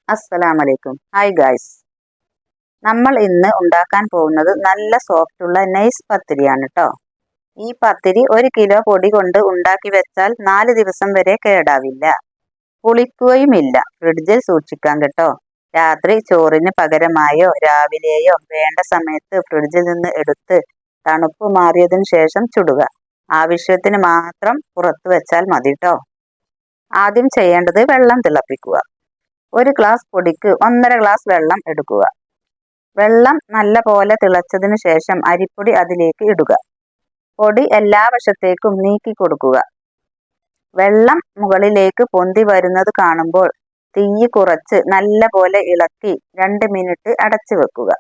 അസ്സലാമലൈക്കും. Hi guys. നമ്മൾ ഇന്ന് ഉണ്ടാക്കാൻ പോകുന്നത് നല്ല സോഫ്റ്റുള്ള നൈസ് പത്തിരിയാണ് കേട്ടോ. ഈ പത്തിരി 1 കിലോ പൊടി കൊണ്ട് ഉണ്ടാക്കി വെച്ചാൽ 4 ദിവസം വരെ കേടാവില്ല, പുളിക്കുകയുമില്ല. ഫ്രിഡ്ജിൽ സൂക്ഷിക്കാം കേട്ടോ. രാത്രി ചോറിന് പകരമായോ രാവിലെയോ വേണ്ട സമയത്ത് ഫ്രിഡ്ജിൽ നിന്ന് എടുത്ത് തണുപ്പ് മാറിയതിനു ശേഷം ചുടുക. ആവശ്യത്തിന് മാത്രം പുറത്ത് വെച്ചാൽ മതി കേട്ടോ. ആദ്യം ചെയ്യേണ്ടത് വെള്ളം തിളപ്പിക്കുക. 1 ഗ്ലാസ് പൊടിക്ക് 1.5 ഗ്ലാസ് വെള്ളം എടുക്കുക. വെള്ളം നല്ല പോലെ തിളച്ചതിനു ശേഷം അരിപ്പൊടി അതിലേക്ക് ഇടുക. പൊടി എല്ലാ വശത്തേക്കും നീക്കി കൊടുക്കുക. വെള്ളം മുകളിലേക്ക് പൊന്തി വരുന്നത് കാണുമ്പോൾ തീ കുറച്ച് നല്ല പോലെ ഇളക്കി 2 മിനിറ്റ് അടച്ചു വെക്കുക.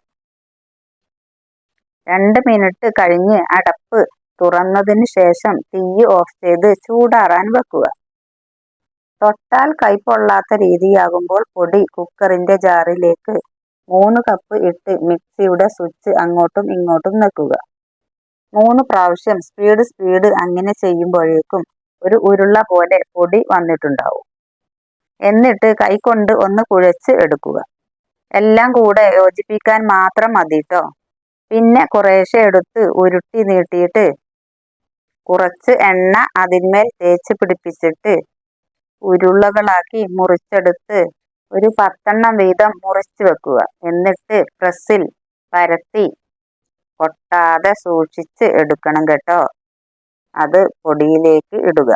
2 മിനിറ്റ് കഴിഞ്ഞ് അടപ്പ് തുറന്നതിന് ശേഷം തീ ഓഫ് ചെയ്ത് ചൂടാറാൻ വെക്കുക. തൊട്ടാൽ കൈപ്പൊള്ളാത്ത രീതിയാകുമ്പോൾ പൊടി കുക്കറിന്റെ ജാറിലേക്ക് 3 കപ്പ് ഇട്ട് മിക്സിയുടെ സ്വിച്ച് അങ്ങോട്ടും ഇങ്ങോട്ടും വെക്കുക. 3 പ്രാവശ്യം സ്പീഡ് അങ്ങനെ ചെയ്യുമ്പോഴേക്കും ഒരു ഉരുള പോലെ പൊടി വന്നിട്ടുണ്ടാവും. എന്നിട്ട് കൈകൊണ്ട് ഒന്ന് കുഴച്ച് എടുക്കുക. എല്ലാം കൂടെ യോജിപ്പിക്കാൻ മാത്രം മതി ട്ടോ. പിന്നെ കുറേശ്ശെ എടുത്ത് ഉരുട്ടി നീട്ടിയിട്ട് കുറച്ച് എണ്ണ അതിന്മേൽ തേച്ച് പിടിപ്പിച്ചിട്ട് ഉരുളകളാക്കി മുറിച്ചെടുത്ത് ഒരു 10 വീതം മുറിച്ച് വെക്കുക. എന്നിട്ട് പ്രസ്സിൽ പരത്തി പൊട്ടാതെ സൂക്ഷിച്ച് എടുക്കണം കേട്ടോ. അത് പൊടിയിലേക്ക് ഇടുക.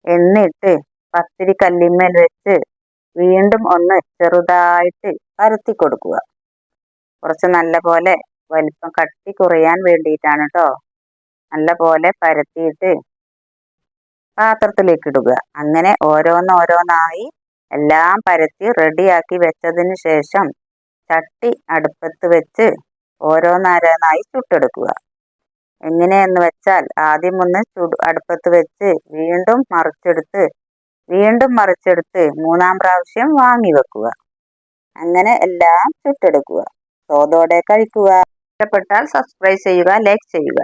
എന്നിട്ട് പത്തിരി കല്ലിന്മേൽ വെച്ച് വീണ്ടും ഒന്ന് ചെറുതായിട്ട് പരത്തി കൊടുക്കുക. കുറച്ച് നല്ല പോലെ വലിപ്പം കട്ടി കുറയാൻ വേണ്ടിയിട്ടാണ് കേട്ടോ. നല്ല പോലെ പരത്തിയിട്ട് പാത്രത്തിലേക്ക് ഇടുക. അങ്ങനെ ഓരോന്നോരോന്നായി എല്ലാം പരത്തി റെഡിയാക്കി വെച്ചതിന് ശേഷം ചട്ടി അടുപ്പത്ത് വെച്ച് ഓരോന്നോരോന്നായി ചുട്ടെടുക്കുക. എങ്ങനെയെന്ന് വെച്ചാൽ ആദ്യം ഒന്ന് അടുപ്പത്ത് വെച്ച് വീണ്ടും മറിച്ചെടുത്ത് 3-ാം പ്രാവശ്യം വാങ്ങി വെക്കുക. അങ്ങനെ എല്ലാം ചുട്ടെടുക്കുക. സ്വാദോടെ കഴിക്കുക. ഇഷ്ടപ്പെട്ടാൽ സബ്സ്ക്രൈബ് ചെയ്യുക, ലൈക്ക് ചെയ്യുക.